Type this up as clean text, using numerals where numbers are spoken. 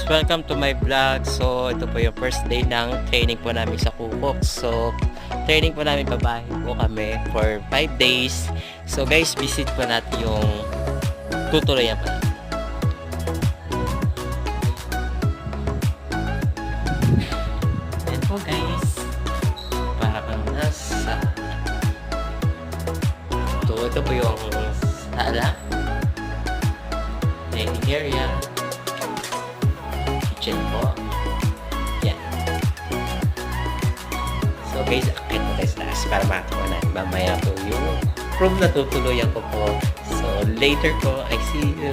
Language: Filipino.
Welcome to my vlog. So, ito po yung first day ng training po namin sa Kukok. So, training po namin, babae po kami for 5 days. So, guys, visit po natin yung tutuloyan pa natin. Ayan po, guys. Para kang nasa ito po yung sala, dining area, kitchen po. Yan. So guys, akit mo tayo sa taas para makakuha na. Mamaya po yung room na tutuluyan ko po. So later po, I see you.